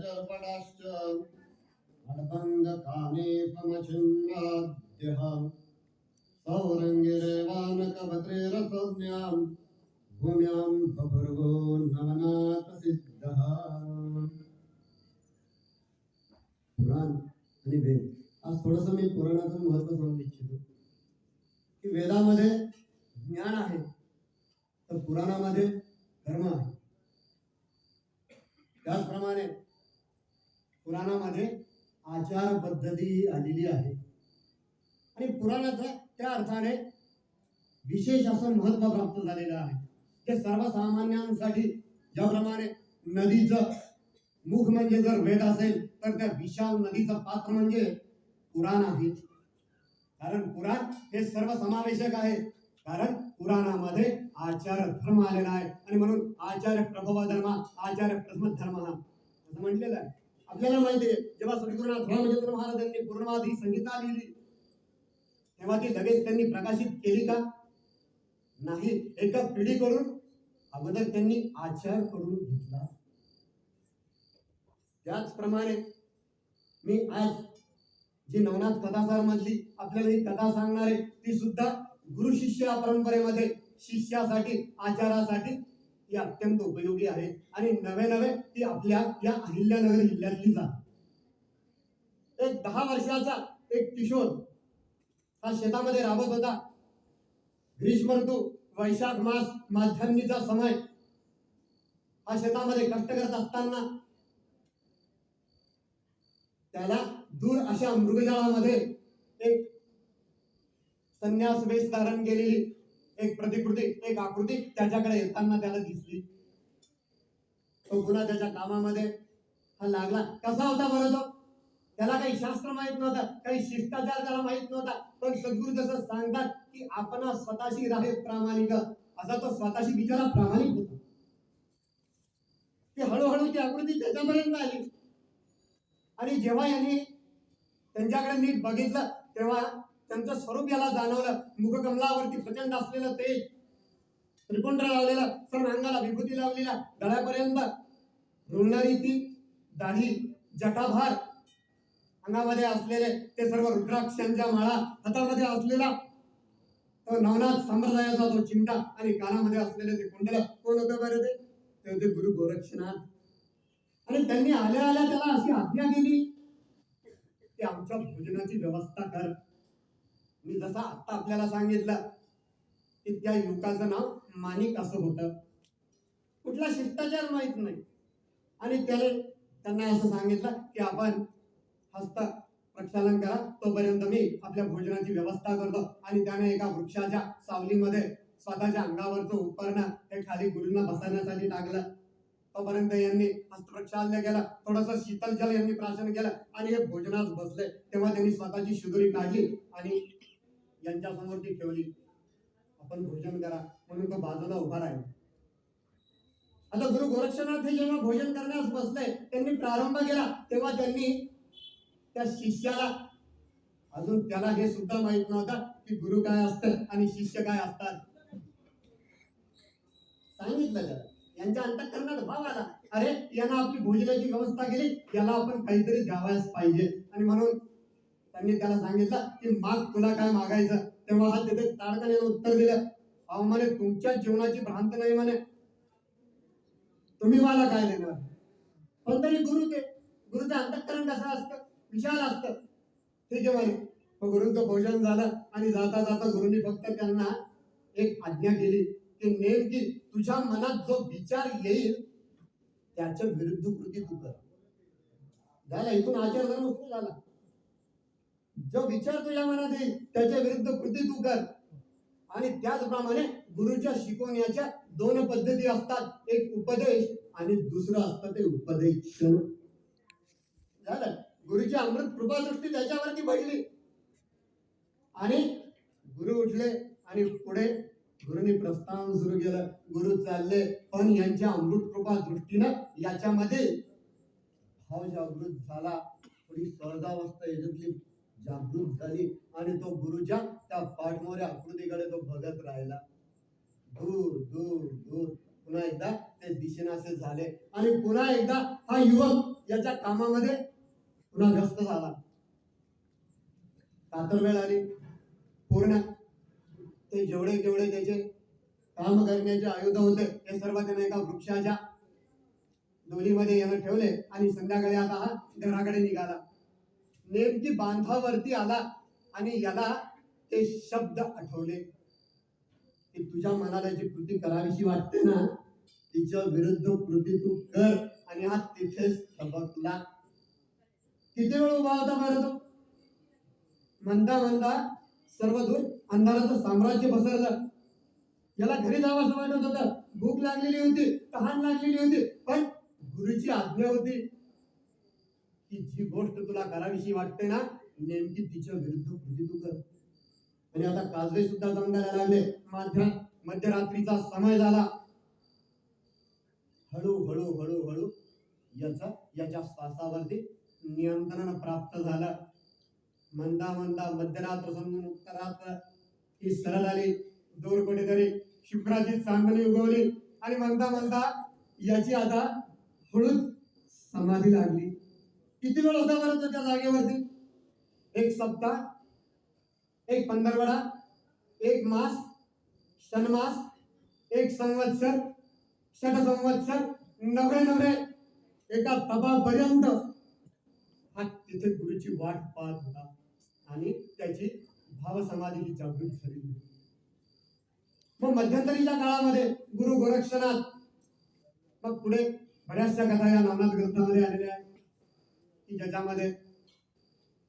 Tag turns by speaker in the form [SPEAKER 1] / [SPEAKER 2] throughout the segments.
[SPEAKER 1] जर्पणाश्च अडबन्धकानेपमचिन्नाद्यः सौरङ्गिरेवानकभद्रेरसंज्ञां भूम्यां बभर्गो नवनाथसिद्धः. पुराण आणि वेद. आज थोडंसं मी पुराणाचं महत्व सांगू इच्छितो की वेदामध्ये ज्ञान आहे तर पुराणामध्ये धर्म आहे. त्याचप्रमाणे पुराणामध्ये आचार पद्धती आलेली आहे आणि पुराणाचं त्या अर्थाने विशेष असं महत्व प्राप्त झालेलं आहे की सर्वसामान्यांसाठी ज्याप्रमाणे नदीचं मुख म्हणजे जर वेद असेल तर त्या विशाल नदीचं पात्र म्हणजे पुराण आहे. कारण पुराण हे सर्वसमावेशक आहे. कारण पुराणामध्ये आचार धर्म आलेला आहे आणि म्हणून आचार्य प्रभव धर्म आचार्य प्रथम धर्म असं म्हटलेलं आहे. आपल्याला माहिती आहे जेव्हा सद्गुरुनाथ रामचंद्र महाराजांनी पूर्णमादी संहिता लिहिली तेव्हा ती लगेच त्यांनी प्रकाशित केली का? नाही. एका पिढी करून अगोदर त्यांनी आचार करून घेतला. त्याचप्रमाणे मी आज जी नवनाथ कथासार मधली आपल्याला ही कथा सांगणार आहे ती सुद्धा गुरु शिष्य परंपरेमध्ये शिष्यासाठी आचारासाठी ही अत्यंत उपयोगी आहे आणि नवे नवे ती आपल्या या अहिल्यानगर जिल्ह्यातली जा. एक 10 वर्षाचा एक किशोर हा शेतामध्ये राबत होता. ग्रीष्म ऋतू वैशाख मास माध्यान्नीचा समय. हा शेतामध्ये कष्ट करत असताना त्याला दूर अशा मृगजळामध्ये एक संन्यास वेश धारण केलेली एक प्रतिकृती एक आकृती त्याच्याकडे येताना त्याला दिसली. तो पुन्हा त्याच्या कामामध्ये हा लागला. कसा होता बरं तो? त्याला काही शास्त्र माहित नव्हतं, काही शिष्टाचार त्याला माहित नव्हता. पण सद्गुरु जसं सांगतात की आपण स्वतःशी राहे प्रामाणिक, असा तो स्वतःशी बिचारा प्रामाणिक होता. ती हळूहळू ती आकृती त्याच्यापर्यंत आली आणि जेव्हा यांनी त्यांच्याकडे नीट बघितलं तेव्हा त्यांचं स्वरूप याला जाणवलं. मुखकमलावरती प्रचंड असलेलं तेज, त्रिपुंड लावलेलं, सर्व अंगाला विभूती लावलेला, गळ्यापर्यंत रुळणारी ती दाढी, जटाभार, अंगामध्ये असलेले ते सर्व रुद्राक्षांच्या माळा, हातामध्ये असलेला तो नवनाथ संप्रदायाचा तो चिमटा आणि कानामध्ये असलेले ते कुंडल. कोण होतं बरं ते? ते होते गुरु गोरक्षनाथ. आणि त्यांनी आल्या आल्या त्याला अशी आज्ञा केली की आमच्या भोजनाची व्यवस्था कर. मी जसा आता आपल्याला सांगितलं की त्या युवकाचं नाव माणिक असं होतं. कुठला शिष्टाचार माहित नाही आणि त्यांना असं सांगितलं की आपण हस्त प्रक्षालन करा तोपर्यंत मी आपल्या भोजनाची व्यवस्था करतो. आणि त्याने एका वृक्षाच्या सावलीमध्ये स्वतःच्या अंगावरचं उपकरण हे खाली गुरूंना बसवण्यासाठी टाकलं. तोपर्यंत यांनी हस्तप्रक्षालन केलं, थोडंसं शीतल जल यांनी प्राशन केलं आणि हे भोजनास बसले. तेव्हा त्यांनी स्वतःची शिदोरी काढली आणि यांच्या समोर ती ठेवली. आपण भोजन करा म्हणून तो बाजूला उभा राहिला. आता गुरु गोरक्षनाथ हे जेव्हा भोजन करण्यास बसले त्यांनी प्रारंभ केला तेव्हा त्यांनी त्या शिष्याला, अजून त्याला हे सुद्धा माहित नव्हतं की गुरु काय असतं आणि शिष्य काय असतात, सांगितलं त्याला. यांच्या अंतःकरणात भाव आला, अरे यांना आपली भोजनाची व्यवस्था केली, याला आपण काहीतरी द्यावयास पाहिजे. आणि म्हणून त्यांनी त्याला सांगितलं की माग तुला काय मागायचं. तेव्हा हा तिथे ताडकाने उत्तर दिलं, अहो म्हणे तुमच्या जीवनाची भ्रांत नाही म्हणे, तुम्ही मला काय देणार. पण तरी गुरु ते गुरुचं अंतःकरण कसं असतं, विशाल असतं. ठीक आहे म्हणे. गुरुंचं भोजन झालं आणि जाता जाता गुरुंनी फक्त त्यांना एक आज्ञा केली की नेमकी तुझ्या मनात जो विचार येईल त्याच्या विरुद्ध कृती तू कर. झाला, इथून आचार धर्म सुरू झाला. जो विचार तुझ्या मनात येईल त्याच्या विरुद्ध कृती तू कर. आणि त्याचप्रमाणे गुरुच्या शिकवण्याच्या 2 पद्धती असतात, एक उपदेश आणि दुसरं असतं ते उपदेशन. झालं. गुरुची अमृत कृपादृष्टी त्याच्यावरती पडली आणि गुरु उठले आणि पुढे गुरुनी प्रस्थान सुरू केलं. गुरु चालले पण यांच्या अमृत कृपा दृष्टीनं याच्यामध्ये भाव जागृत झाला. थोडी सहजावस्था याच्यातली जागृत झाली आणि तो गुरुच्या त्या पाठमोऱ्या आकृतीकडे तो बघत राहिला. दूर दूर दूर पुन्हा एकदा ते दिसेनासे झाले आणि पुन्हा एकदा हा युवक याच्या कामामध्ये पुन्हा व्यस्त झाला. कातर वेळ आली पूर्ण. ते जेवढे त्याचे काम करण्याचे आयुध होते हे सर्व त्याने एका वृक्षाच्या दोलीमध्ये यानं ठेवले आणि संध्याकाळी आता हा घराकडे निघाला. नेमकी बांधावरती आला आणि याला ते शब्द आठवले की तुझ्या मनाला जी कृती करावीशी वाटते ना तिच्या विरुद्ध कृती तू कर. आणि हा तिथेच थबकला. किती वेळ उभा होता बरं तो? म्हणता सर्व दूर अंधाराचं साम्राज्य पसरलं. याला घरी जावं असं वाटत होतं. भूक लागलेली होती, तहान लागलेली होती, पण गुरुची आज्ञा होती की जी गोष्ट तुला करावीशी वाटते ना नेमकी तिच्या विरुद्ध कृती तू कर. आणि आता काजवे सुद्धा जमवायला लागले. मध्यरात्रीचा समय झाला. हळू याच्या श्वासावरती नियंत्रण प्राप्त झालं. मंदा मध्यरात्र समजून उत्तरात्र ही सरळ आली. दूर कुठेतरी शुक्राची चांदणी उगवली आणि म्हणता याची आता हळूच समाधी लागली. किती वेळ होता बरं त्या जागेवरती? एक सप्ताह, एक पंधरवडा, एक मास, षणमास, एक संवत्सर, षटसंवत्सर, नवरे एका तपापर्यंत हा तिथे गुरुची वाट पाहत होता आणि त्याची भावसमाधीची जागृती झाली. मग मध्यंतरीच्या काळामध्ये गुरु गोरक्षनाथ, मग पुढे बऱ्याचशा कथा या नवनाथ ग्रंथामध्ये आलेल्या आहेत की ज्याच्यामध्ये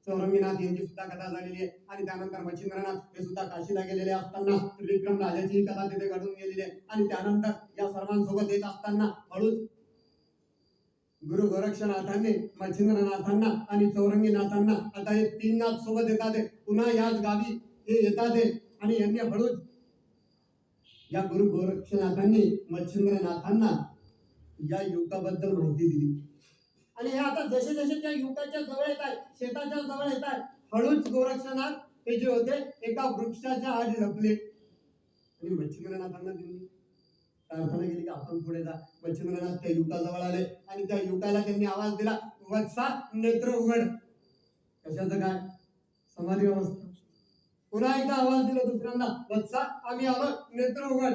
[SPEAKER 1] चौरंगीनाथ यांची सुद्धा कथा झालेली आहे. आणि त्यानंतर मच्छिंद्रनाथ हे सुद्धा काशीला गेलेले असताना त्रिविक्रम राजाची कथा तिथे घडून गेलेली आहे. आणि त्यानंतर या सर्वांसोबत येत असताना हळूच गुरु गोरक्षनाथांनी मच्छिंद्रनाथांना आणि चौरंगीनाथांना आता हे तीन नाथ सोबत येतात. पुन्हा याच गावी हे येतात आणि यांनी हळूच या गुरु गोरक्षनाथांनी मच्छिंद्रनाथांना या युवकाबद्दल माहिती दिली. आणि हे आता जसे त्या युवकाच्या जवळ येत आहेत, शेताच्या जवळ येत आहेत, हळूच गोरक्षनाथ हे जे होते एका वृक्षाच्या आड लपले. आणि मच्छिंद्रनाथांना त्यांनी प्रार्थना केली की आपण पुढे जा. मच्छिंद्रनाथ त्या युवकाजवळ आले आणि त्या युवकाला त्यांनी आवाज दिला, वत्सा नेत्र उघड. कशाचं काय? समाधी अवस्था. पुन्हा एकदा आवाज दिला दुसऱ्यांदा, वत्सा आम्ही आलो, नेत्र उघड.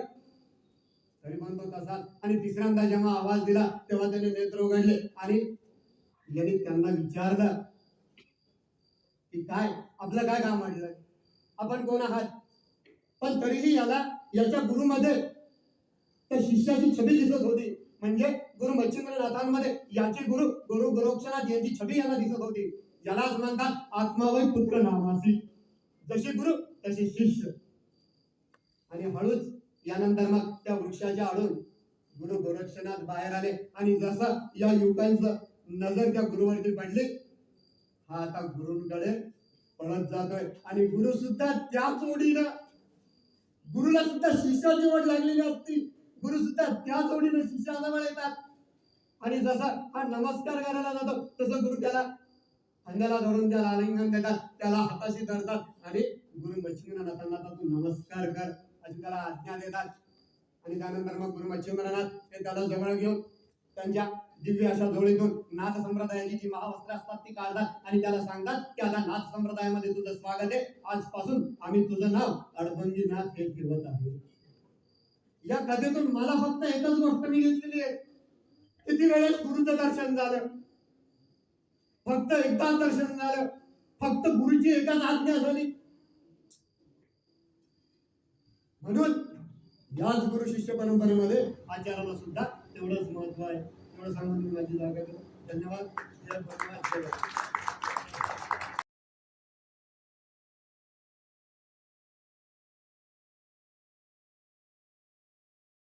[SPEAKER 1] तरी म्हणतो तसाच. आणि तिसऱ्यांदा जेव्हा आवाज दिला तेव्हा त्याने नेत्र उघडले. आणि यांनी त्यांना विचारलं की काय आपलं काय काम आहे, आपण कोण आहात? पण तरीही याला याच्या गुरुमध्ये त्या शिष्याची छबी दिसत होती. म्हणजे गुरु मच्छिंद्रनाथांमध्ये याचे गुरु गोरक्षनाथ यांची छबी याला दिसत होती. यालाच म्हणतात आत्मावय पुत्र नामासी. जसे गुरु तसे शिष्य. आणि हळूच यानंतर मग त्या वृक्षाच्या आडून गुरु गोरक्षनाथ बाहेर आले. आणि जसं या युवकांचं नजर त्या गुरुवरती पडली, हा आता गुरुंकडे पळत जातोय. आणि गुरु सुद्धा त्याच ओढीनं, गुरुला सुद्धा शिष्याची ओढ लागलेली असती, गुरु सुद्धा त्याच ओढीनं शिष्याजवळ येतात. आणि जसा हा नमस्कार करायला जातो तसं गुरु त्याला खांद्याला धरून त्याला आलिंगन देतात, त्याला हाताशी धरतात आणि गुरु मच्छिंद्रनाथांना तू नमस्कार कर अशी त्याला आज्ञा देतात. आणि त्यानंतर मग गुरु मच्छिंद्रनाथ हे त्याला जवळ घेऊन त्यांच्या दिव्य अशा जोडीतून नाथ संप्रदायाची जी महावस्त्र असतात ती काढतात आणि त्याला सांगतात की आता नाथ संप्रदायामध्ये तुझं स्वागत आहे. आजपासून आम्ही तुझं नाव अडबंगी नाथ हे ठेवत आहे. या कथेतून मला फक्त एकच गोष्ट मी घेतलेली आहे, किती वेळेस गुरुचं दर्शन झालं? फक्त एकदा दर्शन झालं, फक्त गुरुची एकच आज्ञा झाली. म्हणून याच गुरु शिष्य परंपरेमध्ये आचाराला सुद्धा तेवढंच महत्व आहे. एवढं सांगून मी माझी जागा. धन्यवाद. जय भगवान.